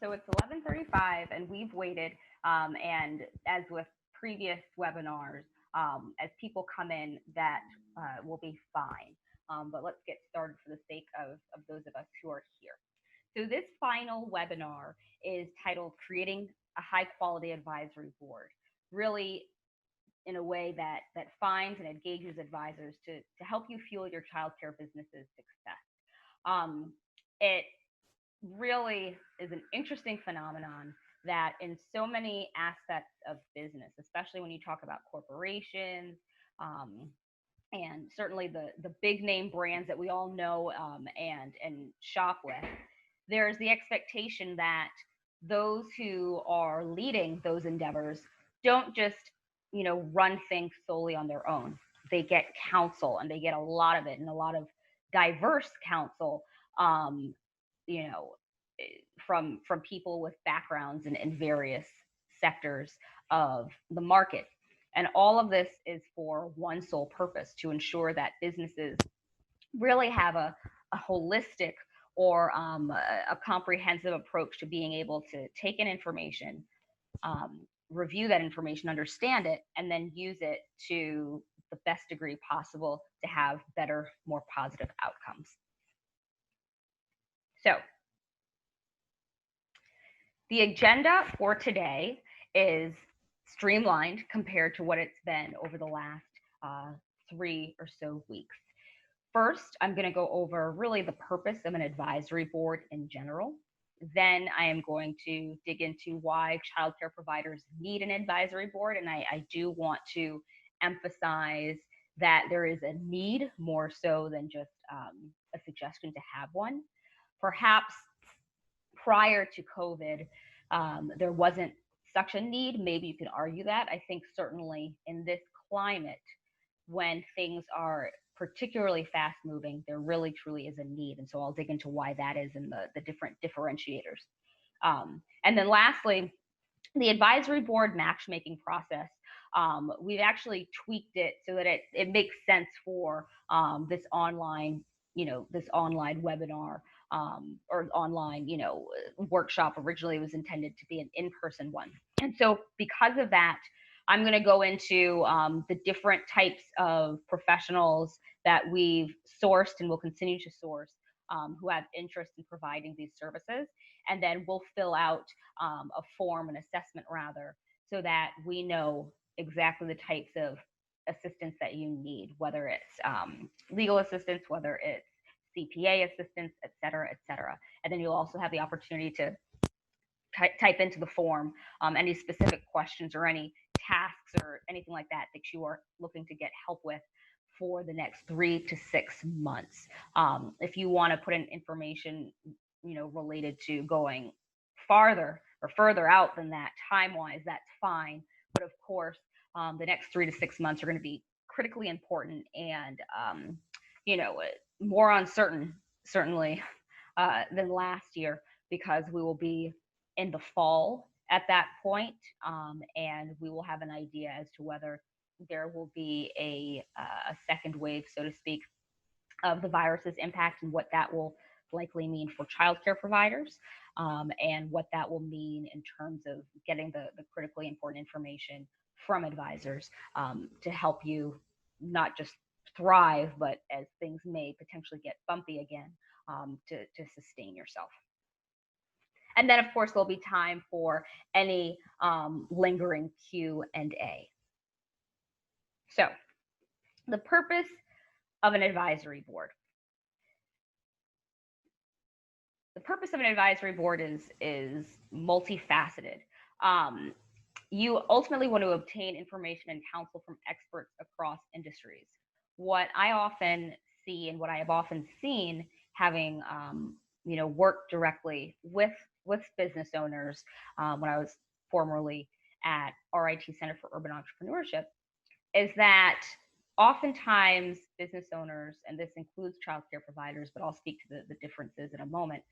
So it's 11:35, and we've waited. And as with previous webinars, as people come in, that will be fine. But let's get started for the sake of those of us who are here. So this final webinar is titled "Creating a High Quality Advisory Board." Really, in a way that finds and engages advisors to help you fuel your childcare business's success. It really is an interesting phenomenon that in so many aspects of business, especially when you talk about corporations, um, and certainly the big name brands that we all know, and shop with, there's the expectation that those who are leading those endeavors don't just run things solely on their own. They get counsel, and they get a lot of it, and a lot of diverse counsel, um, you know, from people with backgrounds in various sectors of the market. And all of this is for one sole purpose: to ensure that businesses really have a holistic, or a comprehensive approach to being able to take in information, review that information, understand it, and then use it to the best degree possible to have better, more positive outcomes. So the agenda for today is streamlined compared to what it's been over the last 3 or so weeks. First, I'm going to go over really the purpose of an advisory board in general. Then I am going to dig into why childcare providers need an advisory board. And I do want to emphasize that there is a need more so than just a suggestion to have one. Perhaps prior to COVID, there wasn't such a need. Maybe you could argue that. I think certainly in this climate, when things are particularly fast moving, there really truly is a need. And so I'll dig into why that is and the different differentiators. And then lastly, the advisory board matchmaking process. We've actually tweaked it so that it makes sense for this online, this online webinar, or online, workshop. Originally, it was intended to be an in-person one. And so because of that, I'm going to go into the different types of professionals that we've sourced and will continue to source, who have interest in providing these services. And then we'll fill out a form, an assessment rather, so that we know exactly the types of assistance that you need, whether it's legal assistance, whether it's CPA assistance, et cetera, et cetera. And then you'll also have the opportunity to type into the form any specific questions or any tasks or anything like that that you are looking to get help with for the next 3 to 6 months. If you want to put in information, related to going farther or further out than that time-wise, that's fine. But of course, the next 3 to 6 months are going to be critically important, and more uncertain, certainly, than last year, because we will be in the fall at that point, and we will have an idea as to whether there will be a second wave, so to speak, of the virus's impact, and what that will likely mean for childcare providers, and what that will mean in terms of getting the critically important information from advisors, to help you not just thrive, but as things may potentially get bumpy again, to sustain yourself. And then, of course, there'll be time for any lingering Q&A. So, the purpose of an advisory board. The purpose of an advisory board is multifaceted. You ultimately want to obtain information and counsel from experts across industries. What I often see, and what I have often seen, having worked directly with business owners, when I was formerly at RIT Center for Urban Entrepreneurship, is that oftentimes business owners, and this includes childcare providers, but I'll speak to the differences in a moment.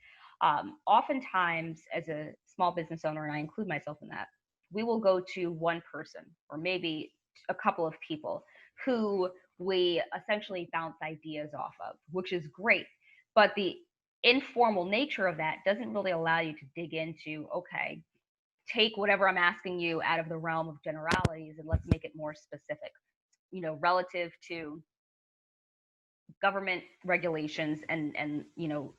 Oftentimes, as a small business owner, and I include myself in that, we will go to one person or maybe a couple of people who we essentially bounce ideas off of, which is great. But the informal nature of that doesn't really allow you to dig into, okay, take whatever I'm asking you out of the realm of generalities and let's make it more specific, relative to government regulations and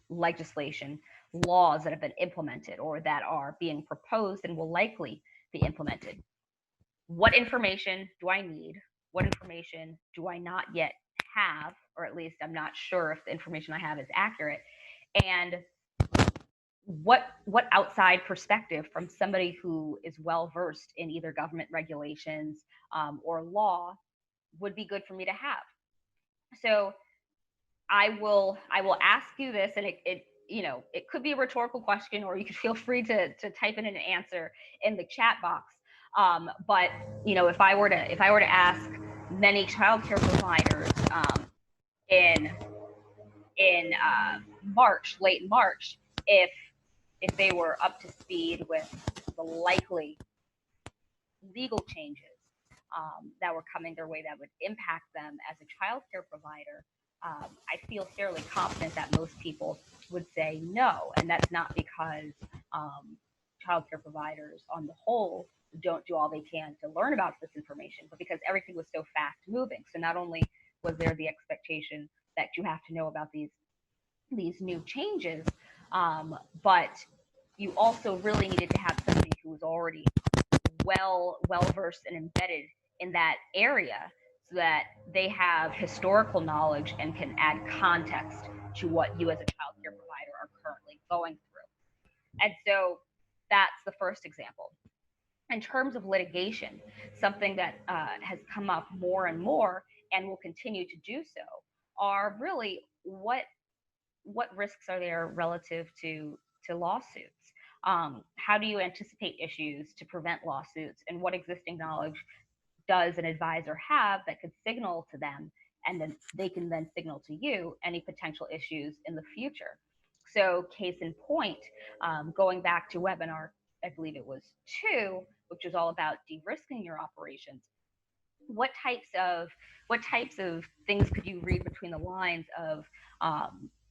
legislation, laws that have been implemented or that are being proposed and will likely be implemented. What information do I need? What information do I not yet have, or at least I'm not sure if the information I have is accurate? And what outside perspective from somebody who is well versed in either government regulations or law would be good for me to have? So I will ask you this, and it could be a rhetorical question, or you could feel free to type in an answer in the chat box. But if I were to ask many childcare providers in late March, if they were up to speed with the likely legal changes that were coming their way that would impact them as a childcare provider, I feel fairly confident that most people would say no. And that's not because childcare providers on the whole don't do all they can to learn about this information, but because everything was so fast moving. So not only was there the expectation that you have to know about these new changes, but you also really needed to have somebody who was already well versed and embedded in that area, so that they have historical knowledge and can add context to what you as a child care provider are currently going through. And so that's the first example. In terms of litigation, something that has come up more and more and will continue to do so are really what risks are there relative to lawsuits. How do you anticipate issues to prevent lawsuits, and what existing knowledge does an advisor have that could signal to them, and then they can then signal to you any potential issues in the future? So case in point, going back to webinar, I believe it was 2, which is all about de-risking your operations. What types of things could you read between the lines of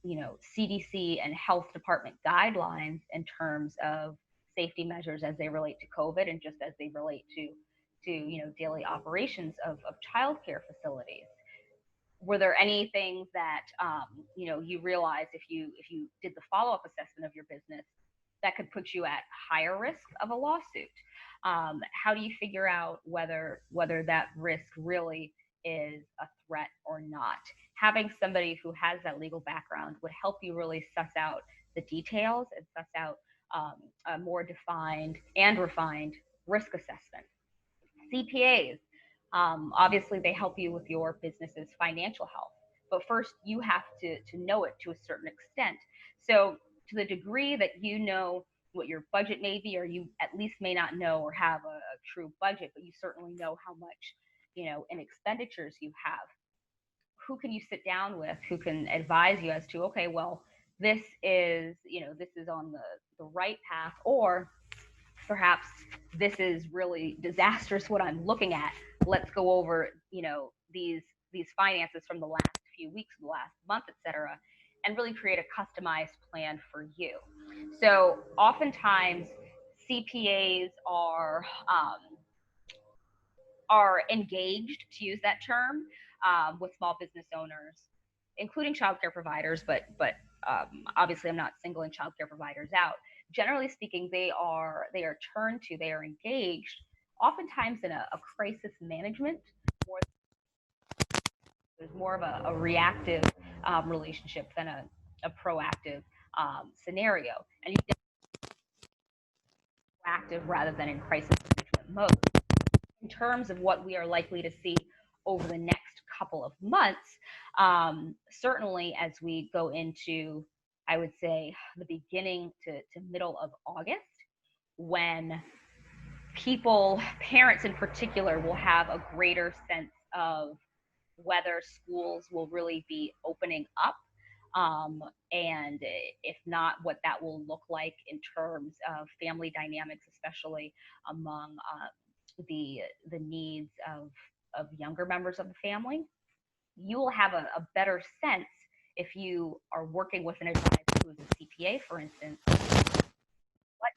CDC and health department guidelines in terms of safety measures as they relate to COVID, and just as they relate to daily operations of childcare facilities? Were there any things that you realized, if you did the follow-up assessment of your business, that could put you at higher risk of a lawsuit? How do you figure out whether that risk really is a threat or not? Having somebody who has that legal background would help you really suss out the details and suss out a more defined and refined risk assessment. CPAs, obviously, they help you with your business's financial health, but first you have to know it to a certain extent. So to the degree that you know what your budget may be, or you at least may not know or have a true budget, but you certainly know how much in expenditures you have, who can you sit down with who can advise you as to, okay, well, this is on the right path, or perhaps this is really disastrous what I'm looking at. Let's go over these finances from the last few weeks, the last month, etc., and really create a customized plan for you. So oftentimes CPAs are engaged, to use that term, with small business owners, including childcare providers, but obviously I'm not singling childcare providers out. Generally speaking, they are turned to, they are engaged, oftentimes in a crisis management. There's more of a reactive relationship than a proactive scenario, and you get proactive rather than in crisis management mode. In terms of what we are likely to see over the next couple of months, certainly as we go into, I would say, the beginning to middle of August, when parents in particular, will have a greater sense of whether schools will really be opening up, and if not, what that will look like in terms of family dynamics, especially among the needs of younger members of the family. You will have a better sense if you are working with an advisor who who's a CPA, for instance, what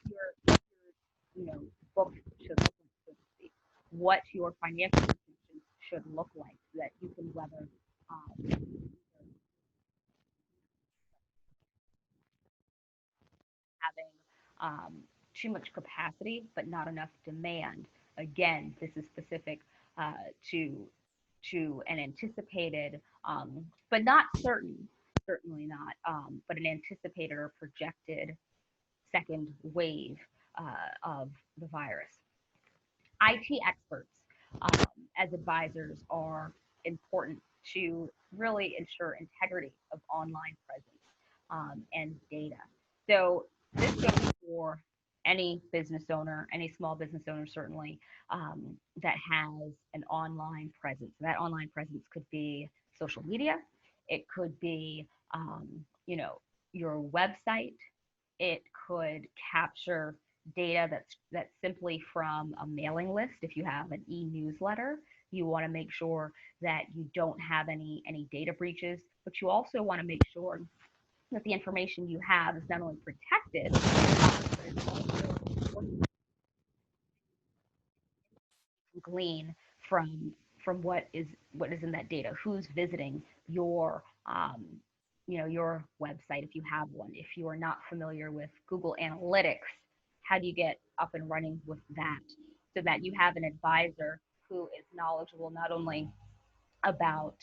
your book should look like, so to speak, what your financial institutions should look like, so that you can weather having too much capacity but not enough demand. Again, this is specific uh, to an anticipated, but not certain, certainly not, but an anticipated or projected second wave of the virus. IT experts um, as advisors are important to really ensure integrity of online presence and data. So this goes for any business owner, any small business owner certainly, that has an online presence. That online presence could be social media, it could be, um, you know, your website, it could capture data that's simply from a mailing list. If you have an e-newsletter, you want to make sure that you don't have any data breaches, but you also want to make sure that the information you have is not only protected, but it's also glean from what is in that data, who's visiting your your website if you have one. If you are not familiar with Google Analytics, how do you get up and running with that, so that you have an advisor who is knowledgeable not only about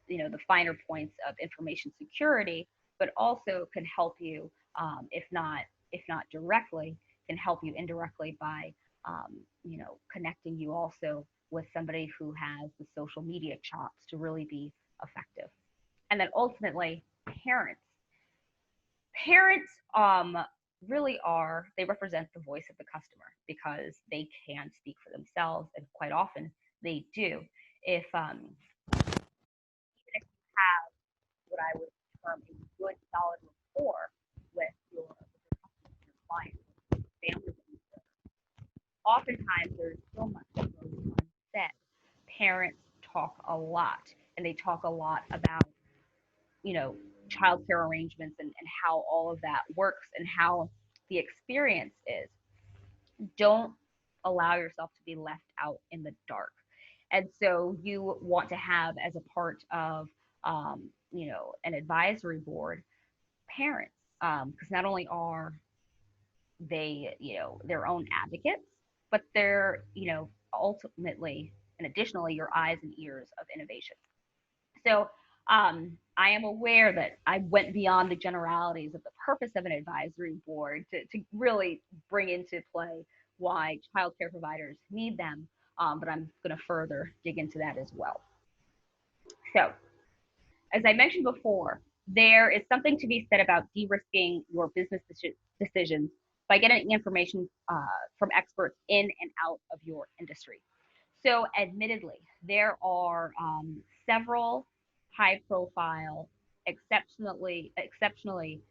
the finer points of information security, but also can help you, if not directly, can help you indirectly by connecting you also with somebody who has the social media chops to really be effective. And then ultimately, parents. Parents really are, they represent the voice of the customer because they can speak for themselves, and quite often they do. If Even if you have what I would term a good solid rapport with your customers, your clients, your family members, oftentimes there's so much that goes unsaid. Parents talk a lot, and they talk a lot about, you know, childcare arrangements, and how all of that works and how the experience is. Don't allow yourself to be left out in the dark. And so you want to have, as a part of an advisory board, parents, because not only are they, their own advocates, but they're, ultimately and additionally your eyes and ears of innovation. So I am aware that I went beyond the generalities of the purpose of an advisory board to really bring into play why childcare providers need them, but I'm going to further dig into that as well. So, as I mentioned before, there is something to be said about de-risking your business decisions by getting information from experts in and out of your industry. So, admittedly, there are several high-profile, exceptionally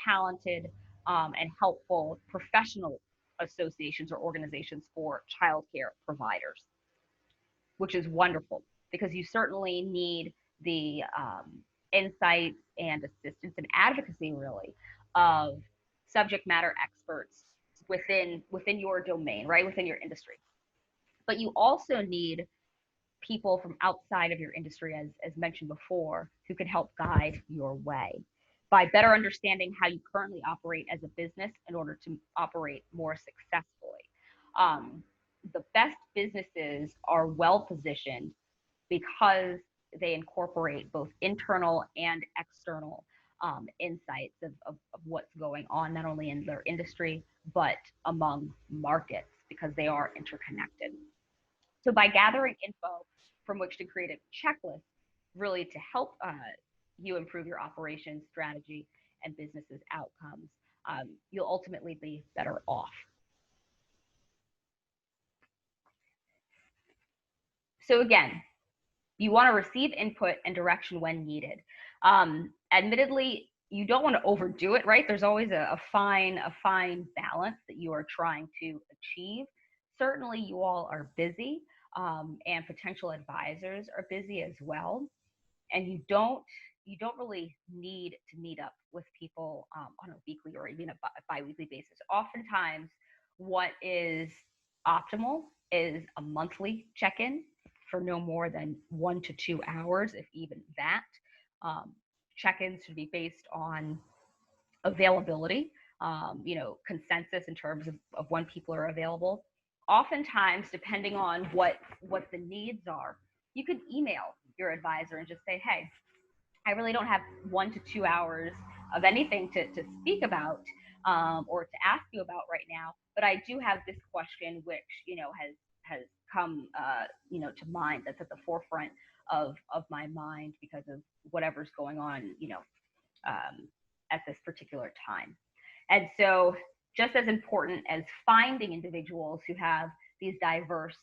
talented and helpful professional associations or organizations for childcare providers, which is wonderful because you certainly need the insights and assistance and advocacy, really, of subject matter experts within your domain, right, within your industry. But you also need people from outside of your industry, as mentioned before, who can help guide your way by better understanding how you currently operate as a business in order to operate more successfully. Um, the best businesses are well positioned because they incorporate both internal and external insights of what's going on, not only in their industry, but among markets, because they are interconnected. So by gathering info from which to create a checklist, really to help you improve your operations strategy and business's outcomes, you'll ultimately be better off. So again, you want to receive input and direction when needed. Admittedly, you don't want to overdo it, right? There's always a fine balance that you are trying to achieve. Certainly, you all are busy, and potential advisors are busy as well, and you don't really need to meet up with people on a weekly or even a bi-weekly basis. Oftentimes, what is optimal is a monthly check-in for no more than 1 to 2 hours, if even that. Um, Check-ins should be based on availability, consensus in terms of when people are available. Oftentimes, depending on what the needs are, you could email your advisor and just say, hey, I really don't have 1 to 2 hours of anything to speak about or to ask you about right now, but I do have this question which has come to mind, that's at the forefront of my mind because of whatever's going on um, at this particular time. And so, just as important as finding individuals who have these diverse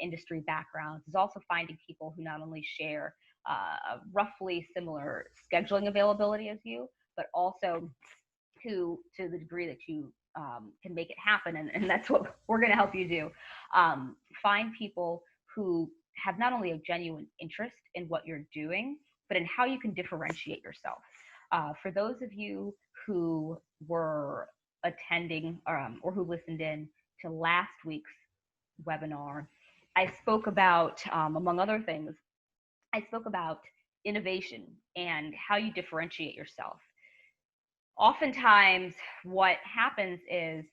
industry backgrounds is also finding people who not only share roughly similar scheduling availability as you, but also who, to the degree that you can make it happen, and that's what we're going to help you do. Find people who have not only a genuine interest in what you're doing, but in how you can differentiate yourself. For those of you who were attending or who listened in to last week's webinar, I spoke about, among other things, I spoke about innovation and how you differentiate yourself. Oftentimes, what happens is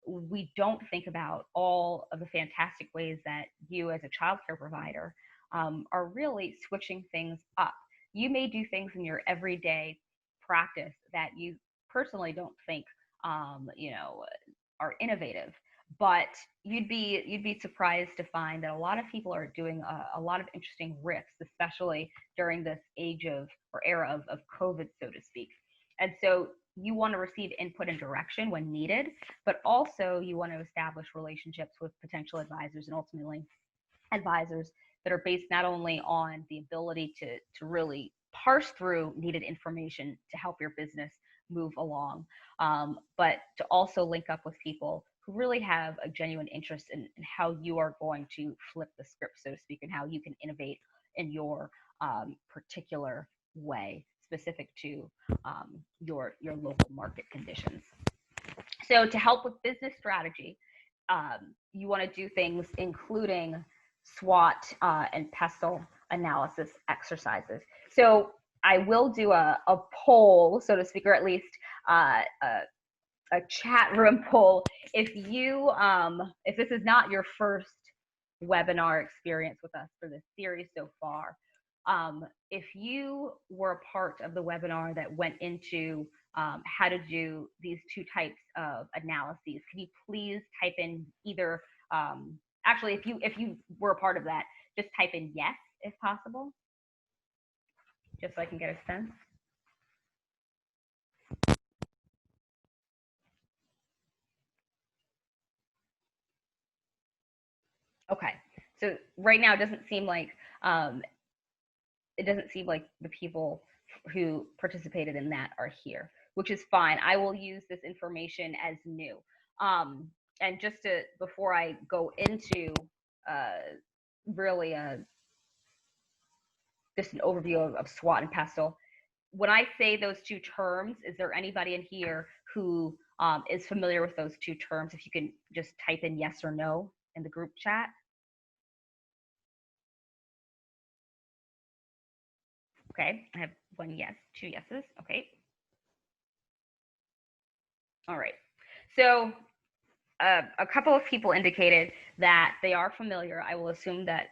we don't think about all of the fantastic ways that you as a childcare provider are really switching things up. You may do things in your everyday practice that you personally don't think are innovative, but you'd be surprised to find that a lot of people are doing a lot of interesting riffs, especially during this age of or era of COVID, so to speak. And so you want to receive input and direction when needed, but also you want to establish relationships with potential advisors and ultimately advisors that are based not only on the ability to really parse through needed information to help your business move along, but to also link up with people who really have a genuine interest in how you are going to flip the script, so to speak, and how you can innovate in your particular way specific to your local market conditions. So to help with business strategy, you want to do things including SWOT and PESTLE analysis exercises. So I will do a poll, so to speak, or at least a chat room poll. If you, if this is not your first webinar experience with us for this series so far, if you were a part of the webinar that went into how to do these two types of analyses, can you please type in either, actually, if you were a part of that, just type in yes, if possible, just so I can get a sense. Okay, so right now it doesn't seem like the people who participated in that are here, which is fine. I will use this information as new. And just before I go into really just an overview of SWOT and PESTLE, when I say those two terms, is there anybody in here who is familiar with those two terms? If you can just type in yes or no in the group chat. Okay, I have one yes, two yeses. Okay. All right. So a couple of people indicated that they are familiar. I will assume that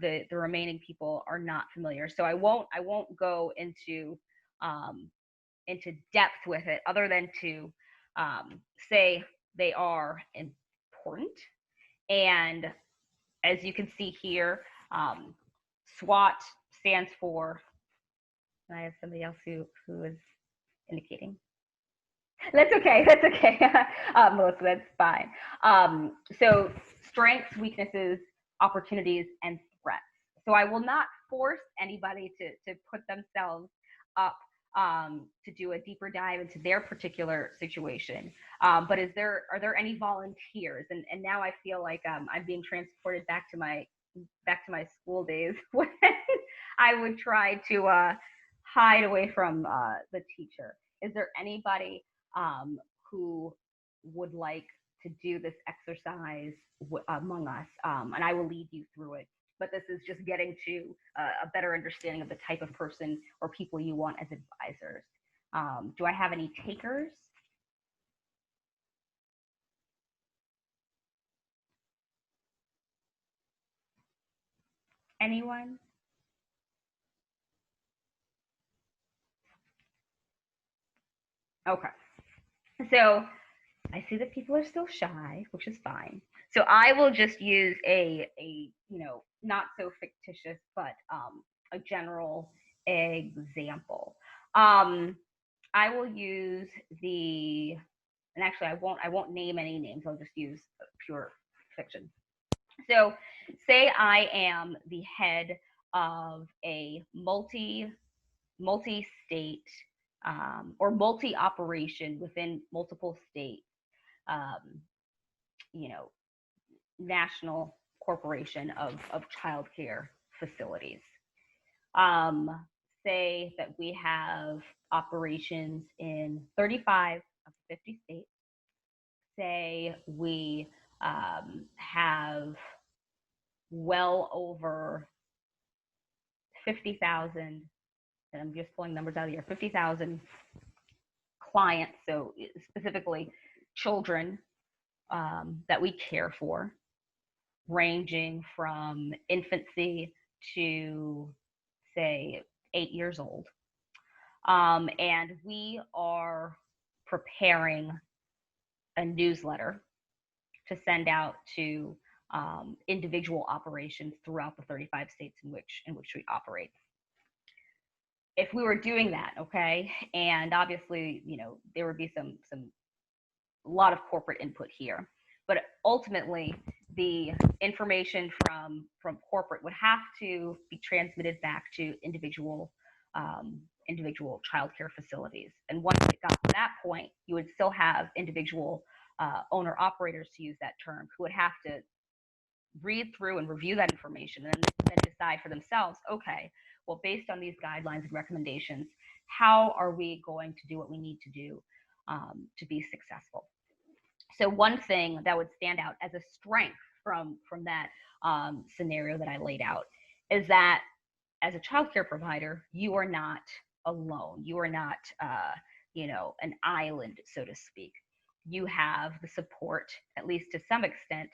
the remaining people are not familiar. So I won't go into depth with it, other than to say they are important. And as you can see here, SWOT stands for, I have somebody else who is indicating. That's okay. That's okay. Melissa, that's fine. So strengths, weaknesses, opportunities, and threats. So I will not force anybody to put themselves up to do a deeper dive into their particular situation. But are there any volunteers? And now I feel like I'm being transported back to my school days when I would try to hide away from the teacher. Is there anybody who would like to do this exercise among us? And I will lead you through it. But this is just getting to a better understanding of the type of person or people you want as advisors. Do I have any takers? Anyone? Okay. So I see that people are still shy, which is fine. So I will just use a not so fictitious, but a general example. I will use and actually I won't name any names. I'll just use pure fiction. So say I am the head of a multi-state or multi-operation within multiple states, um, you know, national corporation of childcare facilities. Say that we have operations in 35 of 50 states. Say we have well over 50,000, and I'm just pulling numbers out of here, 50,000 clients, so specifically children that we care for, ranging from infancy to, say, 8 years old. And we are preparing a newsletter to send out to individual operations throughout the 35 states in which we operate. If we were doing that, okay, and obviously, there would be a lot of corporate input here, but ultimately the information from corporate would have to be transmitted back to individual childcare facilities. And once it got to that point, you would still have individual owner operators, to use that term, who would have to read through and review that information and then decide for themselves, okay, well, based on these guidelines and recommendations, how are we going to do what we need to do to be successful? So one thing that would stand out as a strength from that scenario that I laid out is that as a childcare provider, you are not alone. You are not, an island, so to speak. You have the support, at least to some extent,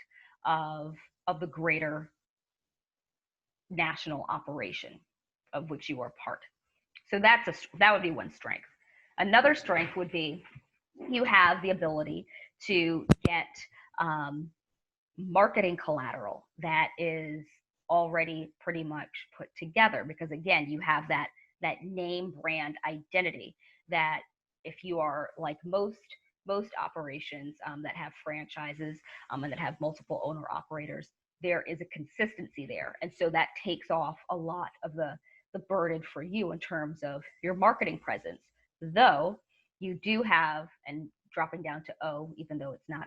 of the greater national operation of which you are part. So that would be one strength. Another strength would be you have the ability to get marketing collateral that is already pretty much put together, because again, you have that name brand identity that, if you are like most operations that have franchises and that have multiple owner operators, there is a consistency there. And so that takes off a lot of the burden for you in terms of your marketing presence. Though you do have, and dropping down to O, even though it's not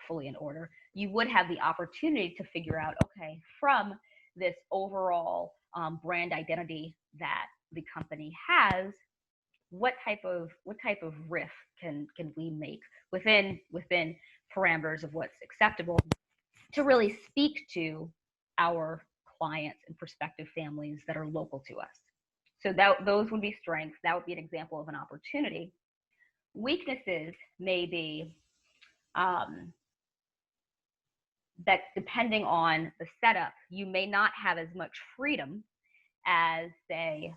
fully in order, you would have the opportunity to figure out, okay, from this overall brand identity that the company has, what type of riff can we make within parameters of what's acceptable to really speak to our clients and prospective families that are local to us. So those would be strengths. That would be an example of an opportunity. Weaknesses may be that, depending on the setup, you may not have as much freedom as, say,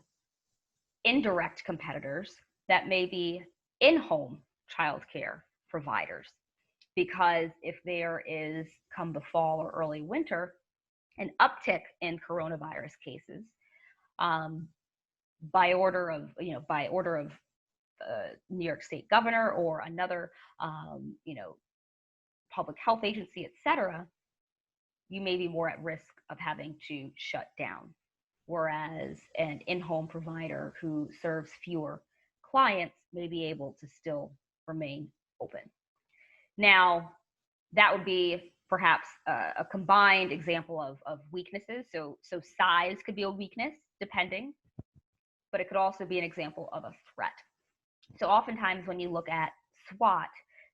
indirect competitors that may be in-home childcare providers. Because if there is, come the fall or early winter, an uptick in coronavirus cases, by order of New York State governor or another, public health agency, et cetera, you may be more at risk of having to shut down. Whereas an in-home provider who serves fewer clients may be able to still remain open. Now, that would be perhaps a combined example of weaknesses. So size could be a weakness, depending. but it could also be an example of a threat. So oftentimes when you look at SWOT,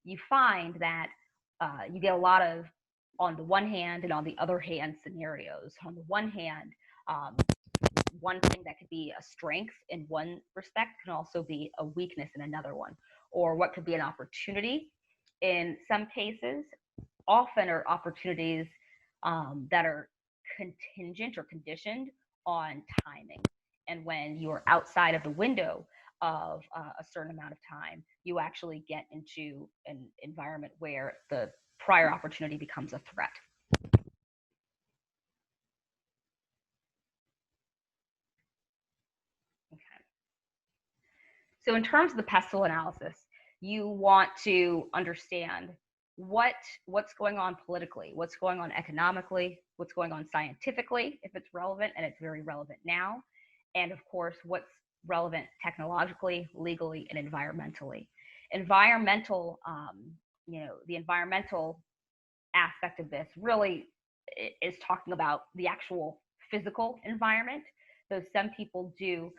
you find that you get a lot of on the one hand and on the other hand scenarios. On the one hand, one thing that could be a strength in one respect can also be a weakness in another one, or what could be an opportunity in some cases often are opportunities that are contingent or conditioned on timing. And when you're outside of the window of a certain amount of time, you actually get into an environment where the prior opportunity becomes a threat. Okay. So in terms of the PESTLE analysis, you want to understand what's going on politically, what's going on economically, what's going on scientifically, if it's relevant, and it's very relevant now, and of course, what's relevant technologically, legally, and environmentally. Environmental, the environmental aspect of this really is talking about the actual physical environment, though some people do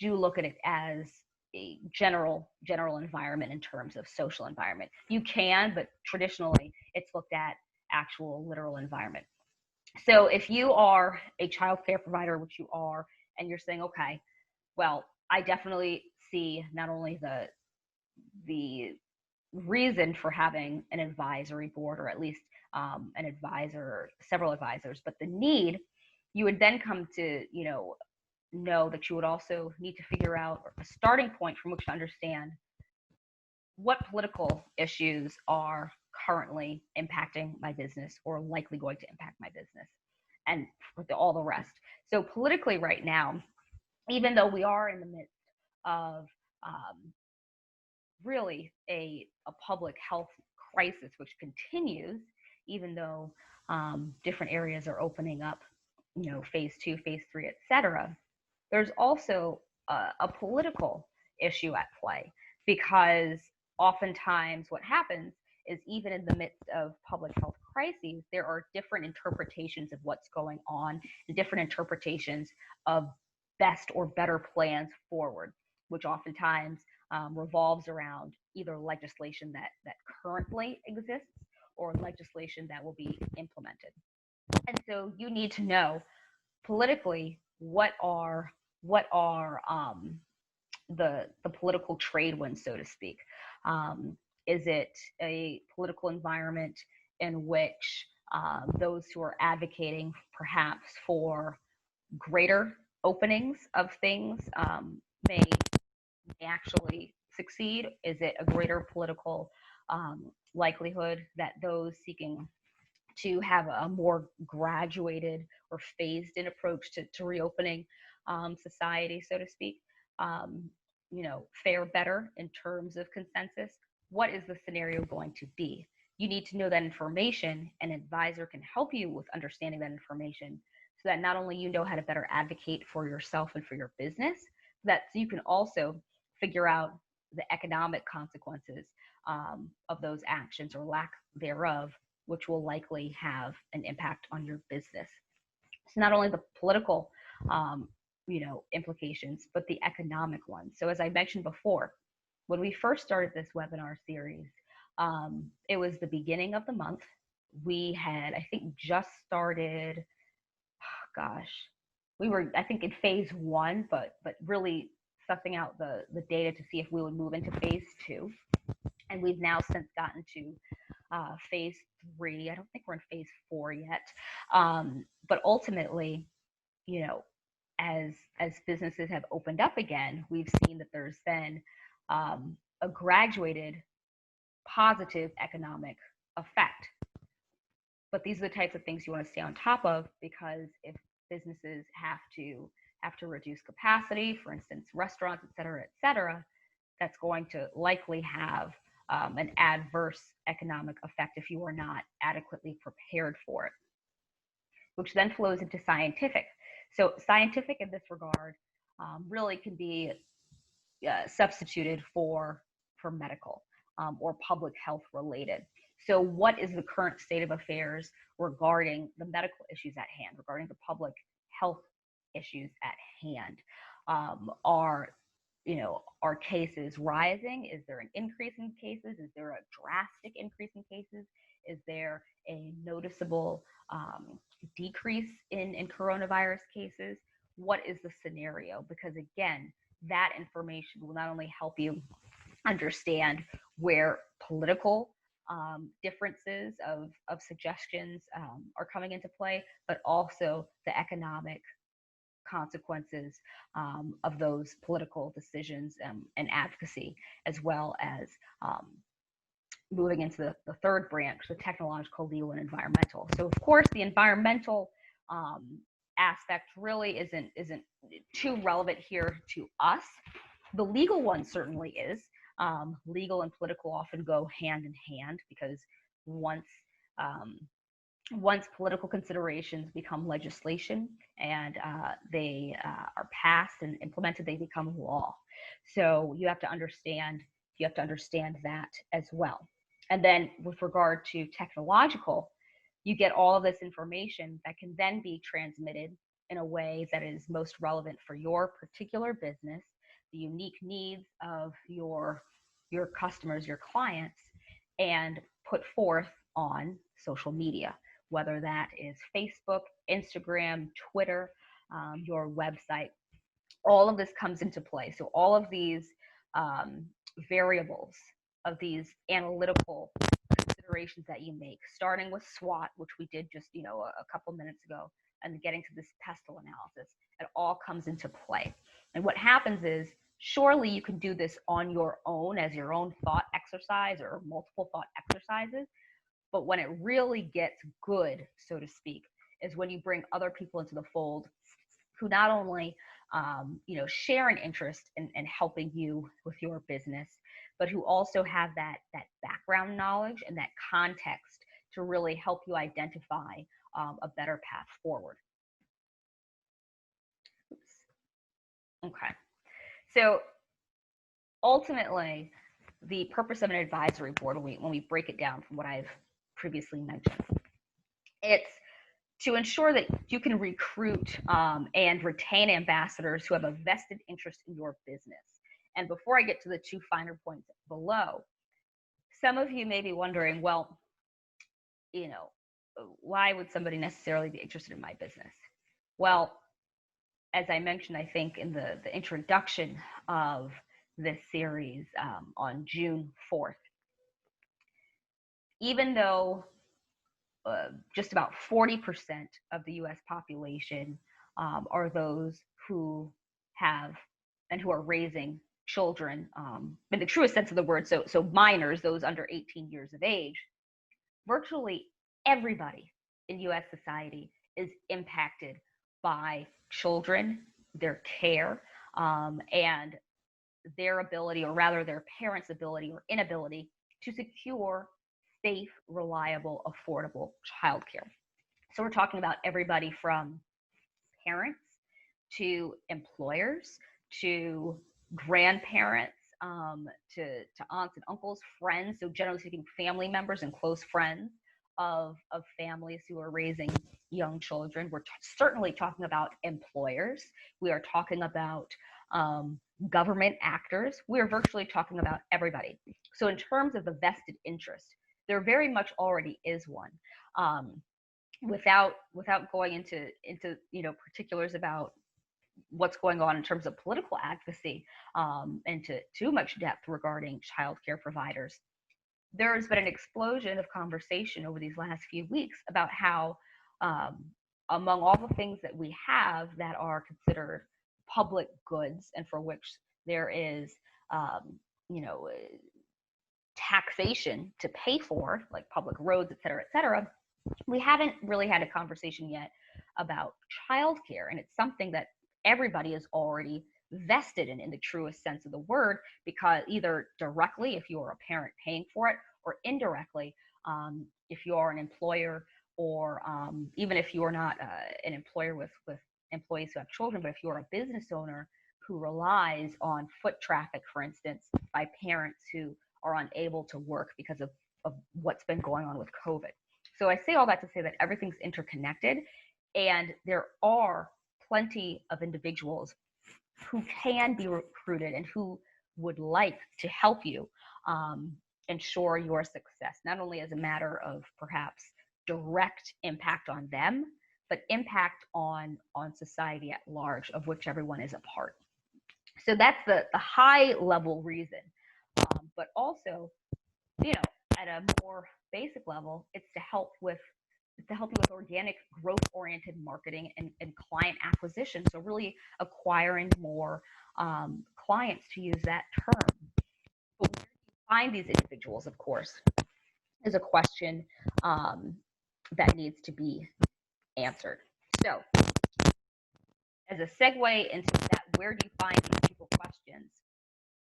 look at it as a general environment in terms of social environment. You can, but traditionally it's looked at actual literal environment. So if you are a child care provider, which you are, and you're saying, okay, well, I definitely see not only the reason for having an advisory board, or at least an advisor or several advisors, but the need, you would then come to know that you would also need to figure out a starting point from which to understand what political issues are currently impacting my business or likely going to impact my business, and all the rest. So politically right now, even though we are in the midst of really a public health crisis, which continues, even though different areas are opening up, phase 2, phase 3, et cetera, there's also a political issue at play, because oftentimes what happens is, even in the midst of public health crises, there are different interpretations of what's going on and different interpretations of best or better plans forward, which oftentimes revolves around either legislation that currently exists or legislation that will be implemented. And so you need to know politically what are the political trade winds, so to speak. Is it a political environment in which those who are advocating perhaps for greater openings of things may actually succeed? Is it a greater political likelihood that those seeking to have a more graduated or phased in approach to reopening society, so to speak, fare better in terms of consensus? What is the scenario going to be? You need to know that information. An advisor can help you with understanding that information, so that not only you know how to better advocate for yourself and for your business, that you can also figure out the economic consequences of those actions or lack thereof, which will likely have an impact on your business. So not only the political implications, but the economic ones. So as I mentioned before, when we first started this webinar series, it was the beginning of the month. We had, I think, just started, we were, I think, in phase 1, but really sussing out the data to see if we would move into phase 2. And we've now since gotten to phase 3. I don't think we're in phase 4 yet. But ultimately, as businesses have opened up again, we've seen that there's been a graduated positive economic effect. But these are the types of things you want to stay on top of, because if businesses have to reduce capacity, for instance, restaurants, et cetera, that's going to likely have an adverse economic effect if you are not adequately prepared for it, which then flows into scientific. So scientific in this regard really can be substituted for medical or public health related. So what is the current state of affairs regarding the medical issues at hand, regarding the public health issues at hand? Are are cases rising? Is there an increase in cases? Is there a drastic increase in cases? Is there a noticeable decrease in coronavirus cases? What is the scenario? Because again, that information will not only help you understand where political differences of suggestions are coming into play, but also the economic consequences of those political decisions and advocacy, as well as moving into the third branch, the technological, legal, and environmental. So, of course, the environmental aspect really isn't too relevant here to us. The legal one certainly is. Legal and political often go hand in hand, because once political considerations become legislation and they are passed and implemented, they become law. So you have to understand that as well. And then with regard to technological, you get all of this information that can then be transmitted in a way that is most relevant for your particular business, the unique needs of your customers, your clients, and put forth on social media, whether that is Facebook, Instagram, Twitter, your website. All of this comes into play. So all of these variables, of these analytical considerations that you make, starting with SWOT, which we did just a couple minutes ago, and getting to this PESTLE analysis, it all comes into play. And what happens is, surely you can do this on your own as your own thought exercise or multiple thought exercises. But when it really gets good, so to speak, is when you bring other people into the fold who not only share an interest in helping you with your business, but who also have that background knowledge and that context to really help you identify a better path forward. Oops. Okay. So ultimately, the purpose of an advisory board, when we break it down from what I've previously mentioned, it's to ensure that you can recruit and retain ambassadors who have a vested interest in your business. And before I get to the two finer points below, some of you may be wondering, well, why would somebody necessarily be interested in my business? Well, as I mentioned, I think in the introduction of this series on June 4th, even though just about 40% of the U.S. population are those who have and who are raising children in the truest sense of the word, so minors, those under 18 years of age, virtually everybody in U.S. society is impacted by children, their care, and their ability, or rather their parents' ability or inability, to secure safe, reliable, affordable childcare. So we're talking about everybody from parents to employers to grandparents to aunts and uncles, friends. So generally speaking, family members and close friends of families who are raising young children. We're certainly talking about employers. We are talking about government actors. We're virtually talking about everybody. So in terms of the vested interest, there very much already is one. Without going into particulars about what's going on in terms of political advocacy into too much depth regarding childcare providers, there has been an explosion of conversation over these last few weeks about how among all the things that we have that are considered public goods and for which there is taxation to pay for, like public roads, et cetera, we haven't really had a conversation yet about childcare. And it's something that everybody is already vested in the truest sense of the word, because either directly, if you're a parent paying for it, or indirectly, if you are an employer, or even if you're not an employer with employees who have children, but if you're a business owner who relies on foot traffic, for instance, by parents who are unable to work because of what's been going on with COVID. So I say all that to say that everything's interconnected, and there are plenty of individuals who can be recruited and who would like to help you ensure your success, not only as a matter of perhaps direct impact on them, but impact on society at large, of which everyone is a part. So that's the high level reason. But also, at a more basic level, it's to help you with organic growth-oriented marketing and client acquisition. So really acquiring more clients, to use that term. But where do you find these individuals, of course, is a question that needs to be answered. So as a segue into that, where do you find these people questions?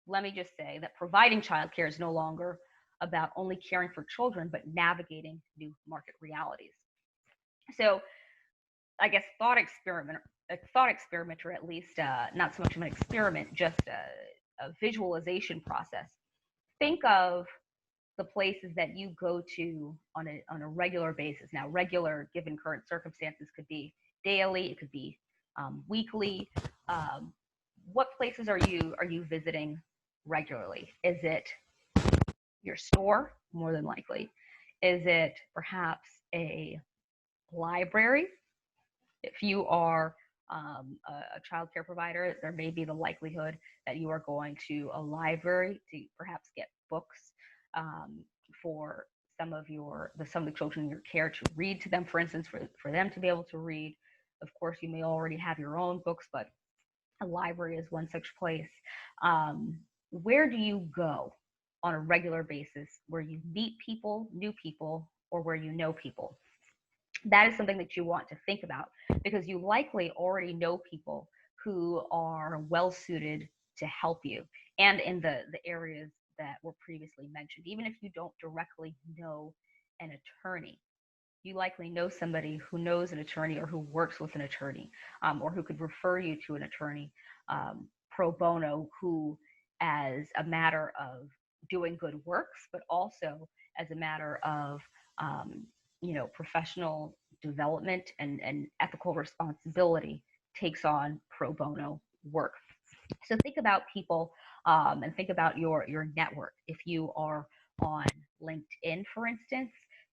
Let me just say that providing childcare is no longer about only caring for children, but navigating new market realities. So I guess thought experiment, or at least not so much of an experiment, just a visualization process. Think of the places that you go to on a regular basis. Now, regular, given current circumstances, could be daily, it could be weekly. What places are you visiting regularly? Is it your store? More than likely. Is it perhaps a library? If you are a child care provider, there may be the likelihood that you are going to a library to perhaps get books for some of the children in your care to read to them, for instance, for them to be able to read. Of course, you may already have your own books, but a library is one such place. Where do you go on a regular basis where you meet people, new people, or where you know people? That is something that you want to think about, because you likely already know people who are well suited to help you, and in the areas that were previously mentioned. Even if you don't directly know an attorney, you likely know somebody who knows an attorney or who works with an attorney, or who could refer you to an attorney pro bono, who, as a matter of doing good works, but also as a matter of professional development and ethical responsibility, takes on pro bono work. So think about people and think about your network. If you are on LinkedIn, for instance,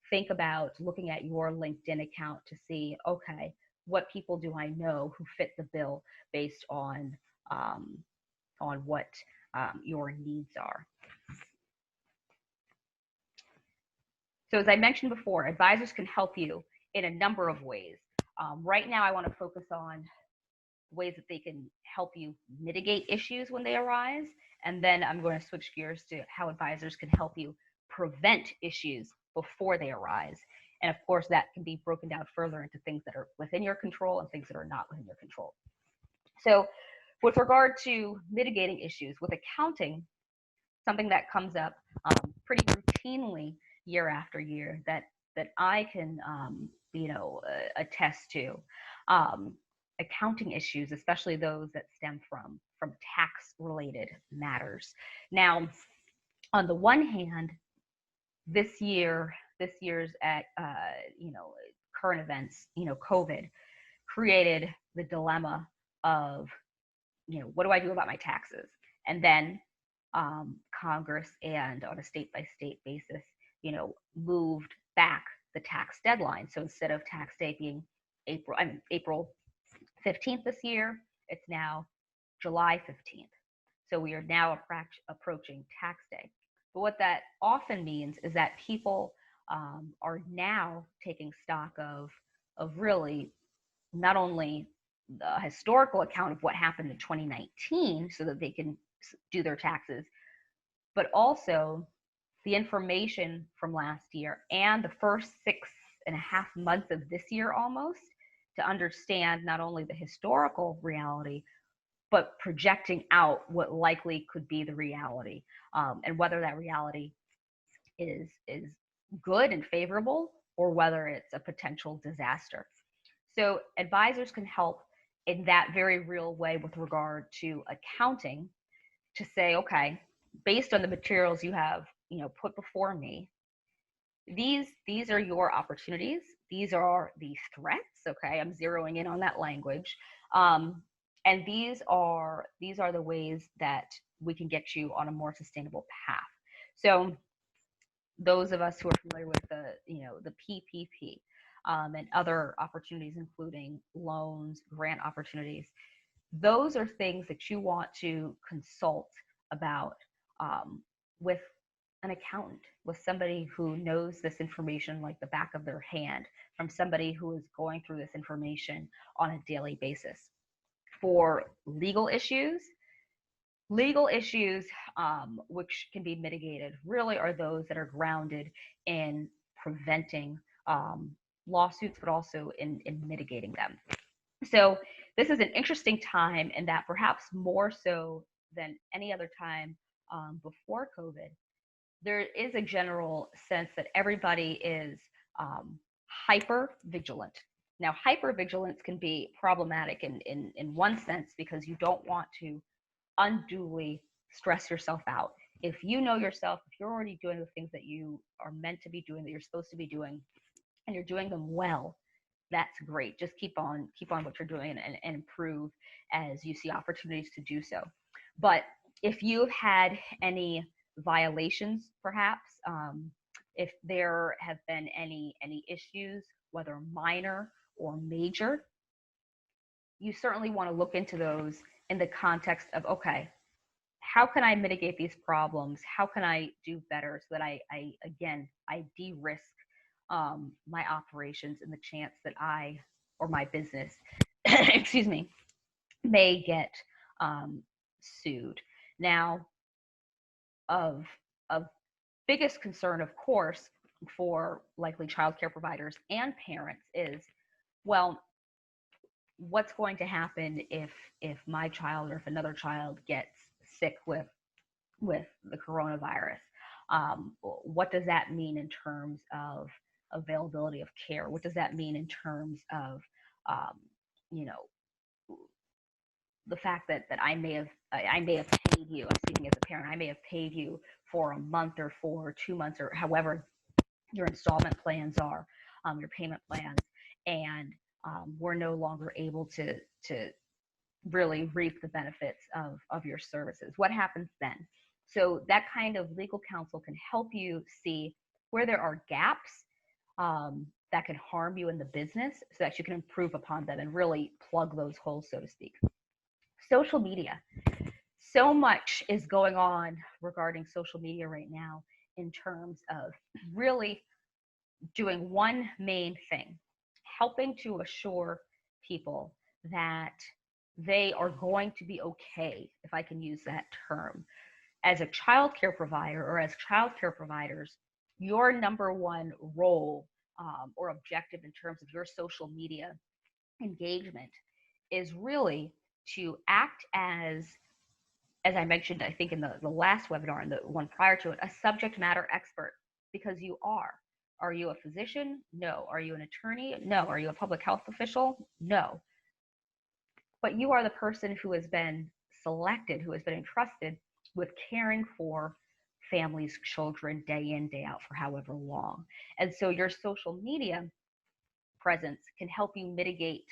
think about looking at your LinkedIn account to see, okay, what people do I know who fit the bill based on what your needs are. So as I mentioned before, advisors can help you in a number of ways. Right now, I want to focus on ways that they can help you mitigate issues when they arise. And then I'm going to switch gears to how advisors can help you prevent issues before they arise. And of course, that can be broken down further into things that are within your control and things that are not within your control. So with regard to mitigating issues with accounting, something that comes up pretty routinely year after year that I can attest to, accounting issues, especially those that stem from tax related matters. Now, on the one hand, this year's at current events, COVID created the dilemma of, what do I do about my taxes? And then Congress, and on a state-by-state basis, moved back the tax deadline. So instead of tax day being April 15th this year, it's now July 15th. So we are now approaching tax day. But what that often means is that people are now taking stock of really not only the historical account of what happened in 2019 so that they can do their taxes, but also the information from last year and the first 6.5 months of this year almost, to understand not only the historical reality, but projecting out what likely could be the reality, and whether that reality is good and favorable, or whether it's a potential disaster. So advisors can help in that very real way with regard to accounting, to say, okay, based on the materials you have put before me, these are your opportunities, these are the threats. Okay, I'm zeroing in on that language, And these are the ways that we can get you on a more sustainable path. So those of us who are familiar with the PPP and other opportunities, including loans, grant opportunities, those are things that you want to consult about with an accountant, with somebody who knows this information like the back of their hand, from somebody who is going through this information on a daily basis. For legal issues which can be mitigated really are those that are grounded in preventing lawsuits, but also in mitigating them. So this is an interesting time in that perhaps more so than any other time before COVID, there is a general sense that everybody is hyper vigilant. Now, hypervigilance can be problematic in one sense because you don't want to unduly stress yourself out. If you know yourself, if you're already doing the things that you are meant to be doing, that you're supposed to be doing, and you're doing them well, that's great. Just keep on what you're doing and improve as you see opportunities to do so. But if you've had any violations, perhaps, if there have been any issues, whether minor or major, you certainly want to look into those in the context of, okay, how can I mitigate these problems? How can I do better so that I de-risk my operations and the chance that I or my business, excuse me, may get sued. Now, of biggest concern, of course, for likely childcare providers and parents is, well, what's going to happen if my child or if another child gets sick with the coronavirus? What does that mean in terms of availability of care? What does that mean in terms of you know the fact that I may have paid you? I'm speaking as a parent. I may have paid you for a month or for 2 months or however your installment plans are, your payment plans, and we're no longer able to really reap the benefits of your services. What happens then? So that kind of legal counsel can help you see where there are gaps that can harm you in the business so that you can improve upon them and really plug those holes, so to speak. Social media. So much is going on regarding social media right now in terms of really doing one main thing, helping to assure people that they are going to be okay, if I can use that term. As a childcare provider or as childcare providers, your number one role or objective in terms of your social media engagement is really to act as I mentioned, I think in the last webinar and the one prior to it, a subject matter expert, because you are. Are you a physician? No. Are you an attorney? No. Are you a public health official? No. But you are the person who has been selected, who has been entrusted with caring for families, children, day in, day out for however long. And so your social media presence can help you mitigate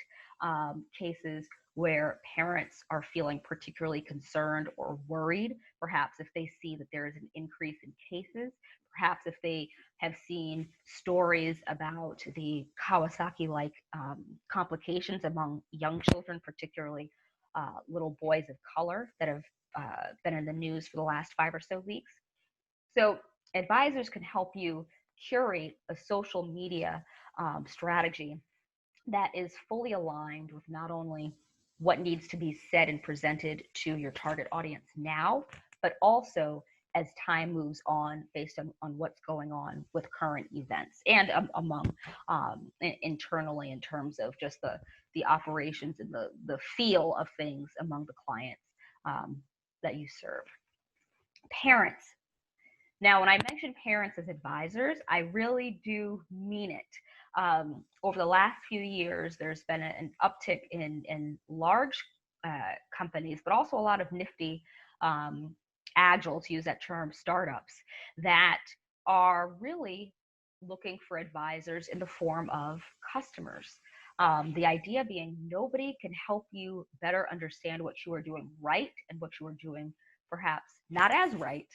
cases where parents are feeling particularly concerned or worried, perhaps if they see that there is an increase in cases, perhaps if they have seen stories about the Kawasaki-like complications among young children, particularly little boys of color that have been in the news for the last 5 or so weeks. So advisors can help you curate a social media strategy that is fully aligned with not only what needs to be said and presented to your target audience now, but also as time moves on based on what's going on with current events and among internally in terms of just the operations and the feel of things among the clients that you serve. Parents. Now, when I mention parents as advisors, I really do mean it. Over the last few years, there's been an uptick in large companies, but also a lot of nifty, agile, to use that term, startups that are really looking for advisors in the form of customers. The idea being nobody can help you better understand what you are doing right and what you are doing perhaps not as right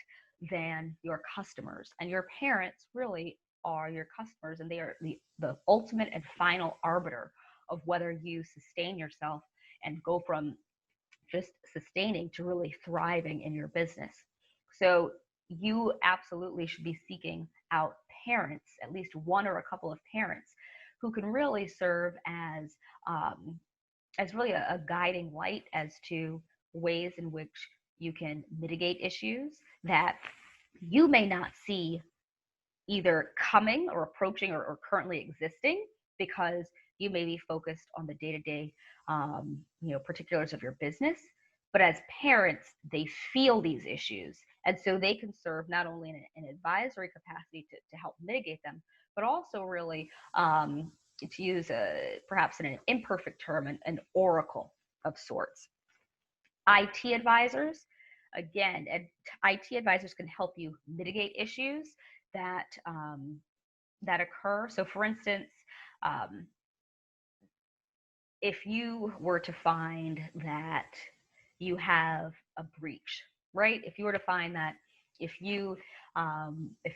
than your customers. And your parents really are your customers, and they are the ultimate and final arbiter of whether you sustain yourself and go from just sustaining to really thriving in your business. So you absolutely should be seeking out parents, at least one or a couple of parents, who can really serve as really a guiding light as to ways in which you can mitigate issues that you may not see either coming or approaching or currently existing, because you may be focused on the day-to-day particulars of your business. But as parents, they feel these issues, and so they can serve not only in an advisory capacity to help mitigate them, but also really, to use perhaps in an imperfect term, an oracle of sorts. IT advisors, again, IT advisors can help you mitigate issues that that occur. So, for instance, if you were to find that you have a breach, right? If you were to find that if you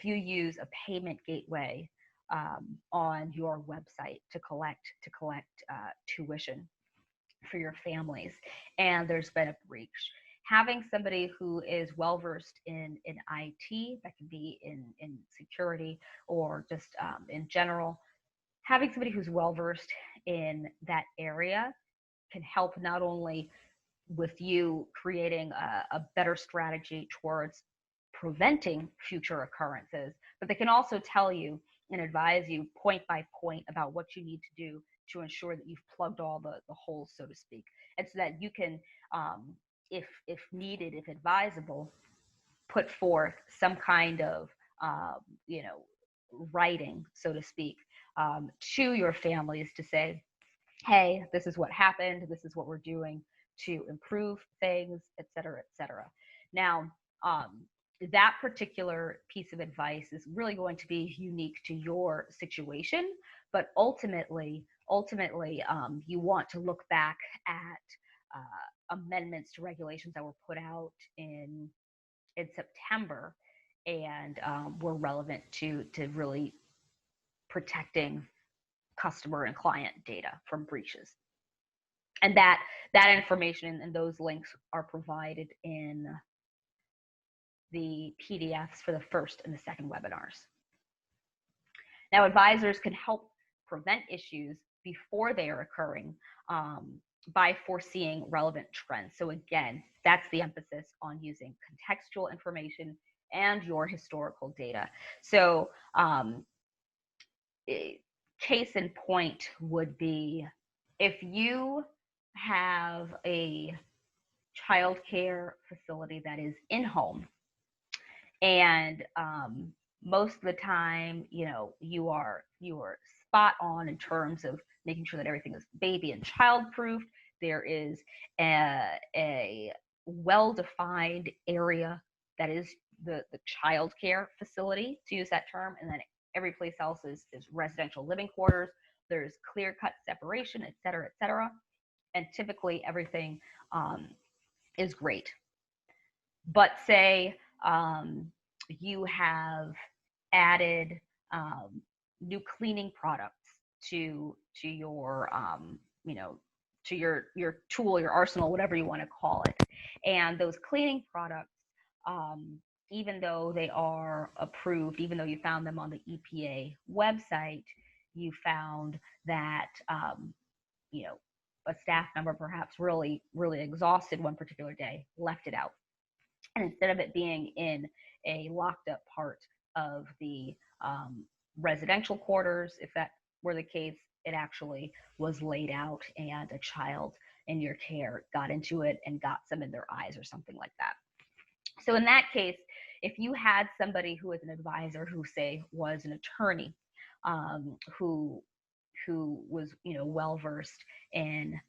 use a payment gateway on your website to collect tuition for your families, and there's been a breach, having somebody who is well versed in IT, that can be in security or just in general, having somebody who's well versed in that area can help not only with you creating a better strategy towards preventing future occurrences, but they can also tell you and advise you point by point about what you need to do to ensure that you've plugged all the holes, so to speak, and so that you can, if needed, if advisable, put forth some kind of, writing, so to speak, to your families to say, hey, this is what happened, this is what we're doing to improve things, et cetera, et cetera. Now, that particular piece of advice is really going to be unique to your situation, but ultimately, you want to look back at amendments to regulations that were put out in September, and were relevant to really protecting customer and client data from breaches. And that information and those links are provided in the PDFs for the first and the second webinars. Now, advisors can help prevent issues before they are occurring by foreseeing relevant trends. So again, that's the emphasis on using contextual information and your historical data. So case in point would be, if you have a childcare facility that is in-home, and most of the time, you are spot on in terms of making sure that everything is baby and child proof. There is a well-defined area that is the childcare facility, to use that term, and then every place else is residential living quarters. There's clear-cut separation, et cetera, and typically everything is great. But say you have added new cleaning products to your to your tool, your arsenal, whatever you want to call it, and those cleaning products, even though they are approved, even though you found them on the EPA website, you found that a staff member perhaps really exhausted one particular day, left it out. And instead of it being in a locked up part of the residential quarters, if that were the case, it actually was laid out, and a child in your care got into it and got some in their eyes or something like that. So in that case, if you had somebody who was an advisor who, say, was an attorney, who was well versed in,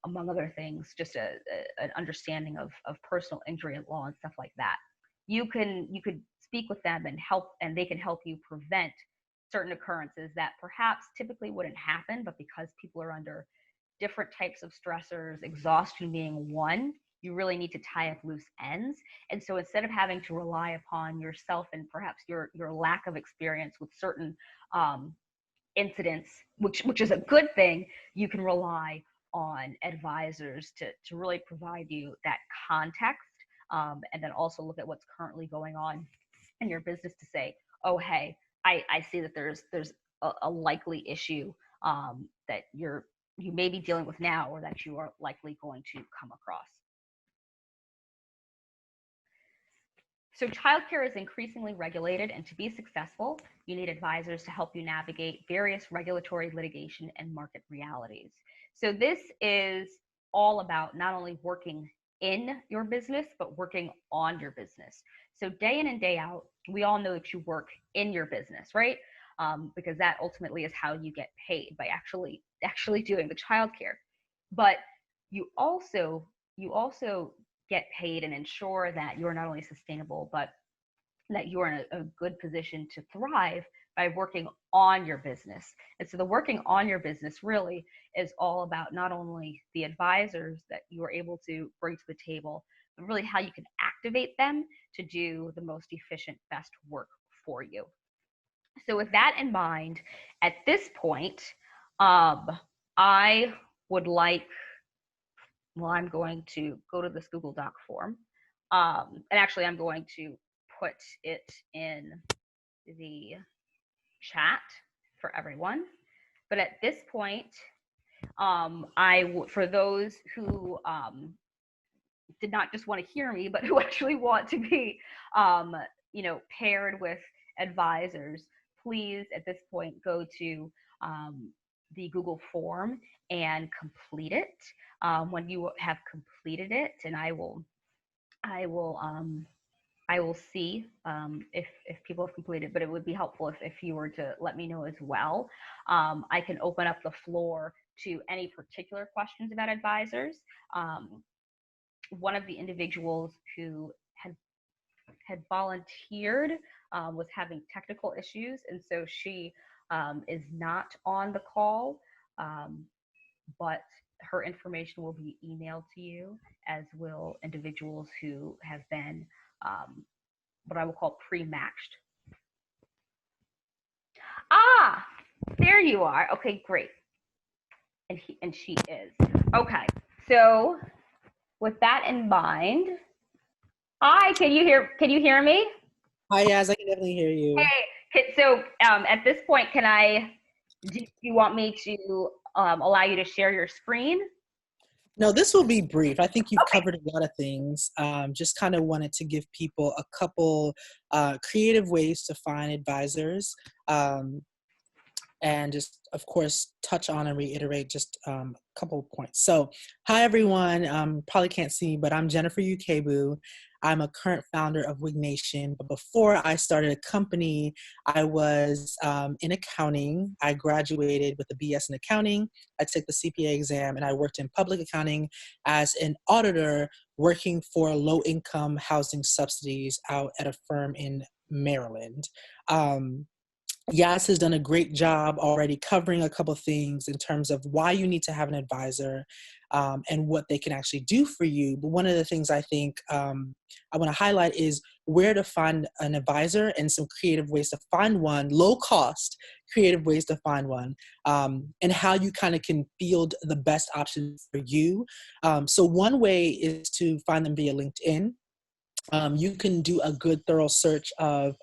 among other things, just an understanding of personal injury law and stuff like that, you could speak with them and help, and they can help you prevent certain occurrences that perhaps typically wouldn't happen, but because people are under different types of stressors, exhaustion being one, you really need to tie up loose ends. And so instead of having to rely upon yourself and perhaps your lack of experience with certain incidents, which is a good thing, you can rely on advisors to really provide you that context, and then also look at what's currently going on in your business to say, oh, hey, I see that there's a likely issue that you may be dealing with now, or that you are likely going to come across. So childcare is increasingly regulated, and to be successful, you need advisors to help you navigate various regulatory, litigation, and market realities. So this is all about not only working in your business, but working on your business. So day in and day out, we all know that you work in your business, right? Because that ultimately is how you get paid, by actually doing the childcare. But you also get paid and ensure that you're not only sustainable, but that you're in a good position to thrive by working on your business. And so the working on your business really is all about not only the advisors that you are able to bring to the table, but really how you can activate them to do the most efficient, best work for you. So with that in mind, at this point, I would like, well, I'm going to go to this Google Doc form. And actually, I'm going to put it in the chat for everyone. But at this point, for those who did not just want to hear me, but who actually want to be, paired with advisors, please at this point go to the Google form and complete it. When you have completed it, and I will see if people have completed, but it would be helpful if you were to let me know as well. I can open up the floor to any particular questions about advisors. One of the individuals who had volunteered was having technical issues, and so she is not on the call, but her information will be emailed to you, as will individuals who have been what I will call pre-matched. Ah, there you are. Okay, great. And she is. Okay, so with that in mind, hi, can you hear me? Hi, yes, I can definitely hear you. Hey, so at this point, do you want me to allow you to share your screen? No, this will be brief. I think you've covered a lot of things. Just kind of wanted to give people a couple creative ways to find advisors, and just, of course, touch on and reiterate just a couple of points. So, hi, everyone. Probably can't see me, but I'm Jennifer Ukebu. I'm a current founder of Wig Nation. But before I started a company, I was in accounting. I graduated with a BS in accounting. I took the CPA exam, and I worked in public accounting as an auditor, working for low-income housing subsidies out at a firm in Maryland. Yas has done a great job already covering a couple things in terms of why you need to have an advisor, and what they can actually do for you. But one of the things I think I want to highlight is where to find an advisor and some creative ways to find one, low cost, creative ways to find one, and how you kind of can field the best options for you. So one way is to find them via LinkedIn. You can do a good thorough search of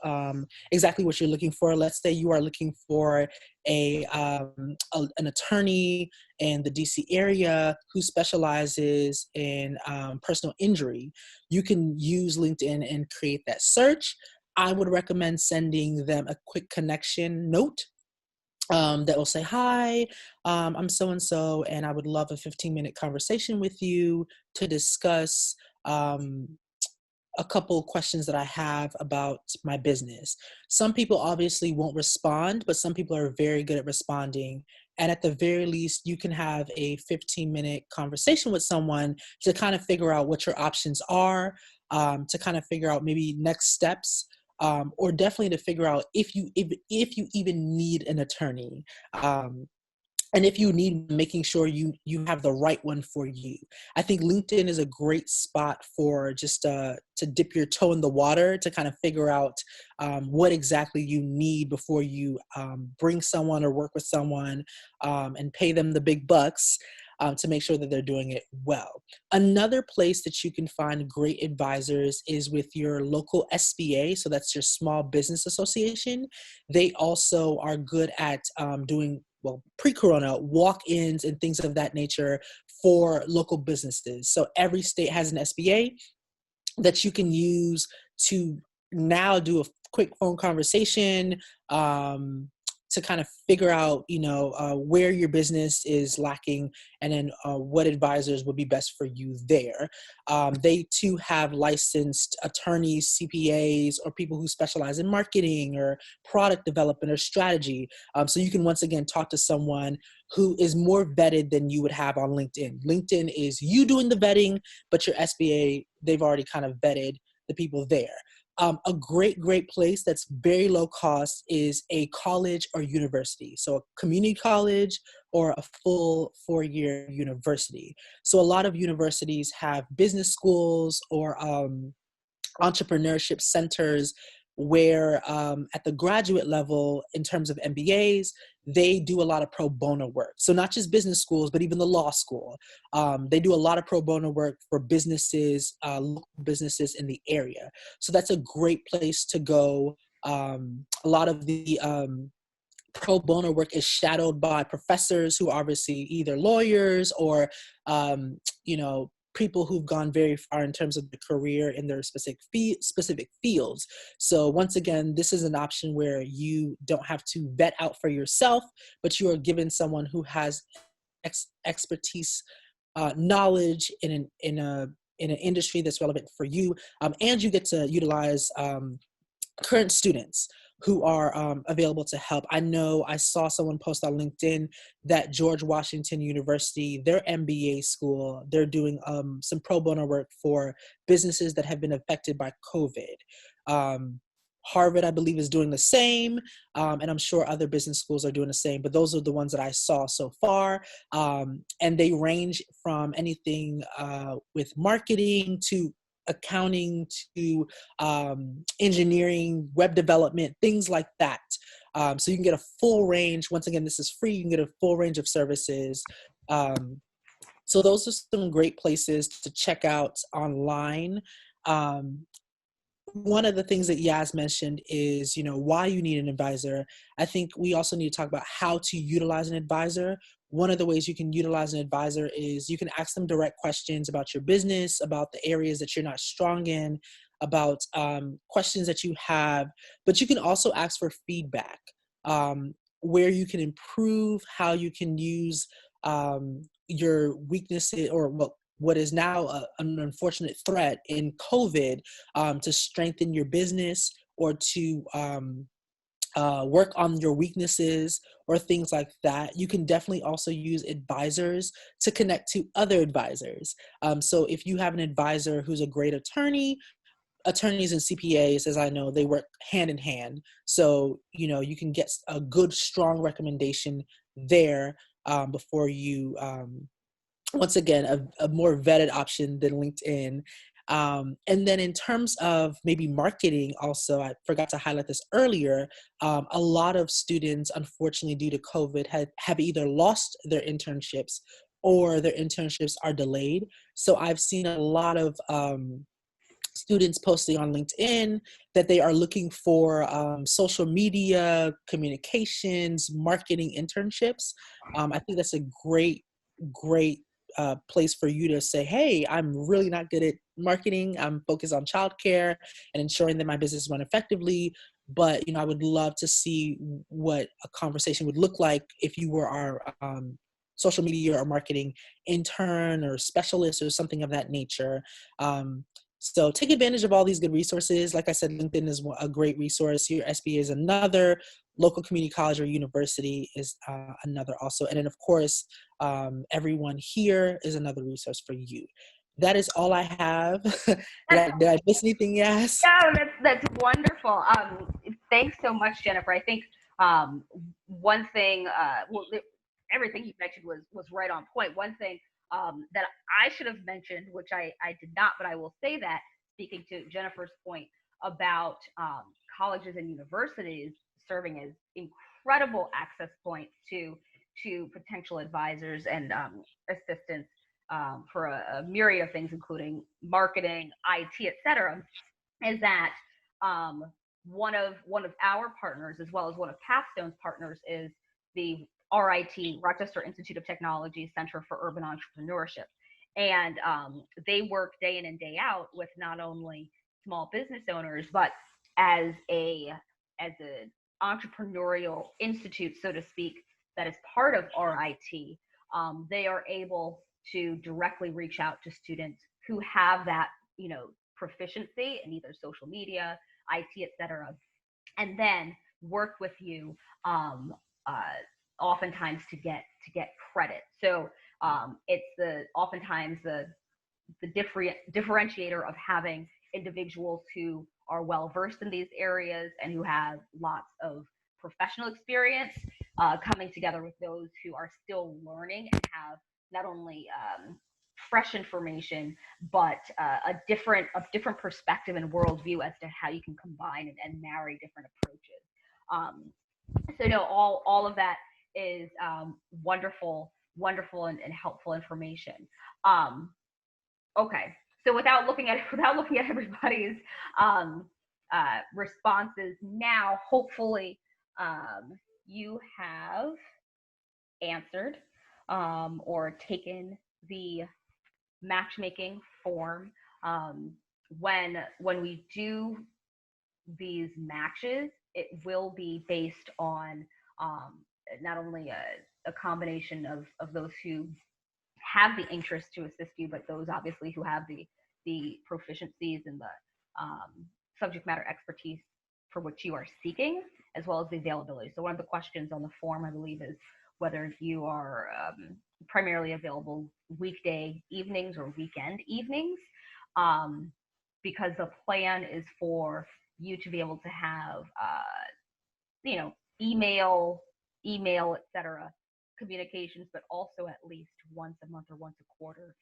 exactly what you're looking for. Let's say you are looking for an attorney in the DC area who specializes in personal injury. You can use LinkedIn and create that search. I would recommend sending them a quick connection note that will say, hi, I'm so-and-so, and I would love a 15-minute conversation with you to discuss a couple of questions that I have about my business. Some people obviously won't respond, but some people are very good at responding. And at the very least, you can have a 15-minute conversation with someone to kind of figure out what your options are, to kind of figure out maybe next steps or definitely to figure out if you even need an attorney. And if you need, making sure you have the right one for you. I think LinkedIn is a great spot for just to dip your toe in the water to kind of figure out what exactly you need before you bring someone or work with someone and pay them the big bucks to make sure that they're doing it well. Another place that you can find great advisors is with your local SBA. So that's your Small Business Association. They also are good at doing, well, pre-corona, walk-ins and things of that nature for local businesses. So every state has an SBA that you can use to now do a quick phone conversation to kind of figure out, where your business is lacking, and then what advisors would be best for you there. They too have licensed attorneys, CPAs, or people who specialize in marketing or product development or strategy. So you can once again talk to someone who is more vetted than you would have on LinkedIn. LinkedIn is you doing the vetting, but your SBA, they've already kind of vetted the people there. A great place that's very low cost is a college or university. So a community college or a full 4-year university. So a lot of universities have business schools or entrepreneurship centers where at the graduate level, in terms of MBAs, they do a lot of pro bono work. So not just business schools, but even the law school. They do a lot of pro bono work for businesses, local businesses in the area. So that's a great place to go. A lot of the pro bono work is shadowed by professors who are obviously either lawyers or, people who've gone very far in terms of the career in their specific fields. So once again, this is an option where you don't have to vet out for yourself, but you are given someone who has expertise, knowledge in an industry that's relevant for you, and you get to utilize current students who are available to help. I know I saw someone post on LinkedIn that George Washington University, their MBA school, they're doing some pro bono work for businesses that have been affected by COVID. Harvard, I believe, is doing the same, and I'm sure other business schools are doing the same, but those are the ones that I saw so far. And they range from anything with marketing to accounting to engineering, web development, things like that. So you can get a full range. Once again, this is free. You can get a full range of services. So those are some great places to check out online. One of the things that Yaz mentioned is, why you need an advisor. I think we also need to talk about how to utilize an advisor. One of the ways you can utilize an advisor is you can ask them direct questions about your business, about the areas that you're not strong in, about questions that you have, but you can also ask for feedback, where you can improve, how you can use your weaknesses, or what is now an unfortunate threat in COVID, to strengthen your business or to work on your weaknesses or things like that. You can definitely also use advisors to connect to other advisors. So if you have an advisor who's a great attorney, attorneys and CPAs, as I know, they work hand in hand. So, you can get a good, strong recommendation there before you, once again, a more vetted option than LinkedIn. And then in terms of maybe marketing also, I forgot to highlight this earlier, a lot of students, unfortunately, due to COVID, have either lost their internships or their internships are delayed. So I've seen a lot of students posting on LinkedIn that they are looking for social media, communications, marketing internships. I think that's a great place for you to say, hey, I'm really not good at marketing. I'm focused on childcare and ensuring that my business run effectively. But, I would love to see what a conversation would look like if you were our social media or marketing intern or specialist or something of that nature. So take advantage of all these good resources. Like I said, LinkedIn is a great resource. Your SBA is another. Local community college or university is another also. And then, of course, everyone here is another resource for you. that is all I have. Did I miss anything you asked? No, that's wonderful. Thanks so much, Jennifer. I think one thing, everything you mentioned was right on point. One thing that I should have mentioned, which I did not, but I will say that, speaking to Jennifer's point about colleges and universities serving as incredible access points to potential advisors and assistants for a myriad of things, including marketing, IT, etc., is that one of our partners, as well as one of Capstone's partners, is the RIT, Rochester Institute of Technology Center for Urban Entrepreneurship. And they work day in and day out with not only small business owners, but as an entrepreneurial institute, so to speak, that is part of RIT. They are able to directly reach out to students who have that, proficiency in either social media, IT, etc., and then work with you oftentimes to get credit. So it's oftentimes the differentiator of having individuals who are well versed in these areas and who have lots of professional experience coming together with those who are still learning and have not only fresh information, but a different perspective and worldview as to how you can combine and marry different approaches. So no, all of that is wonderful and helpful information. Okay, so without looking at everybody's responses now, hopefully you have answered or taken the matchmaking form. When we do these matches, it will be based on not only a combination of those who have the interest to assist you, but those obviously who have the proficiencies and the subject matter expertise for which you are seeking, as well as the availability. So one of the questions on the form, I believe, is whether you are primarily available weekday evenings or weekend evenings, because the plan is for you to be able to have, email, etc., communications, but also at least once a month or once a quarter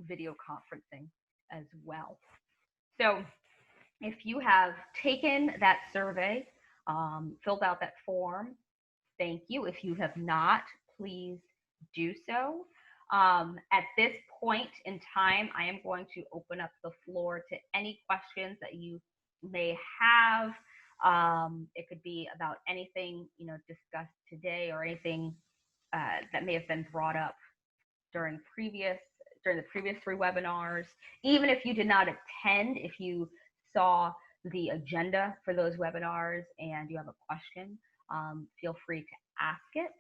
video conferencing as well. So if you have taken that survey, filled out that form, thank you. If you have not, please do so. At this point in time, I am going to open up the floor to any questions that you may have. It could be about anything discussed today or anything that may have been brought up during the previous 3 webinars. Even if you did not attend, if you saw the agenda for those webinars and you have a question, feel free to ask it.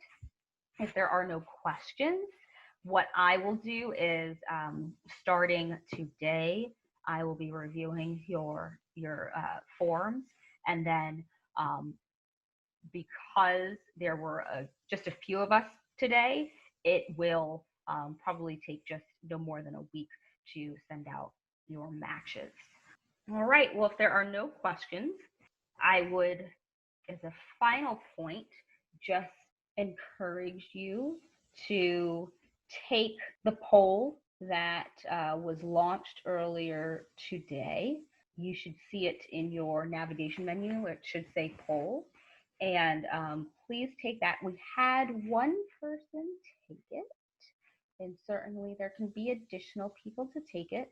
If there are no questions, what I will do is, starting today, I will be reviewing your forms, and then because there were just a few of us today, it will probably take just no more than a week to send out your matches. All right, well, if there are no questions, I would, as a final point, just encourage you to take the poll that was launched earlier today. You should see it in your navigation menu. It should say poll. And please take that. We had one person take it, and certainly there can be additional people to take it.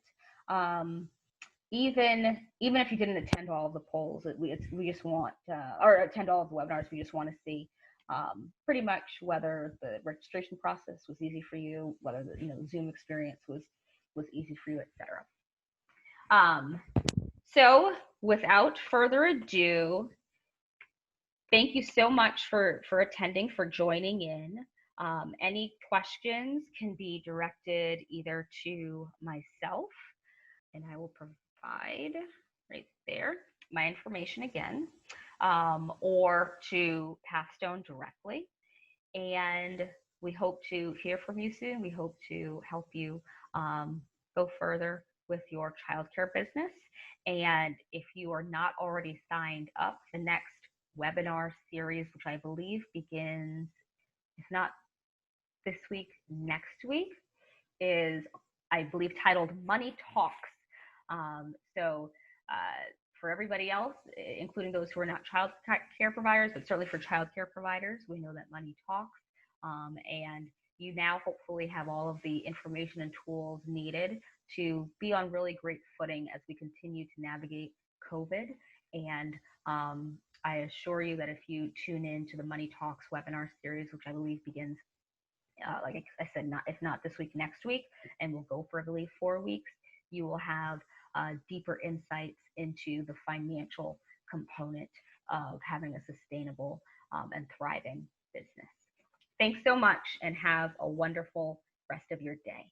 Even if you didn't attend all of the polls, we just want, or attend all of the webinars, we just want to see pretty much whether the registration process was easy for you, whether the Zoom experience was easy for you, etc. So without further ado, thank you so much for attending, for joining in. Any questions can be directed either to myself, and I will provide right there my information again, or to Pathstone directly. And we hope to hear from you soon. We hope to help you go further with your childcare business. And if you are not already signed up, the next webinar series, which I believe begins, if not this week, next week, is, I believe, titled Money Talks. So for everybody else, including those who are not child care providers, but certainly for child care providers, we know that Money Talks. And you now hopefully have all of the information and tools needed to be on really great footing as we continue to navigate COVID. And I assure you that if you tune in to the Money Talks webinar series, which I believe begins, like I said, if not this week, next week, and will go for, I believe, 4 weeks, you will have deeper insights into the financial component of having a sustainable and thriving business. Thanks so much, and have a wonderful rest of your day.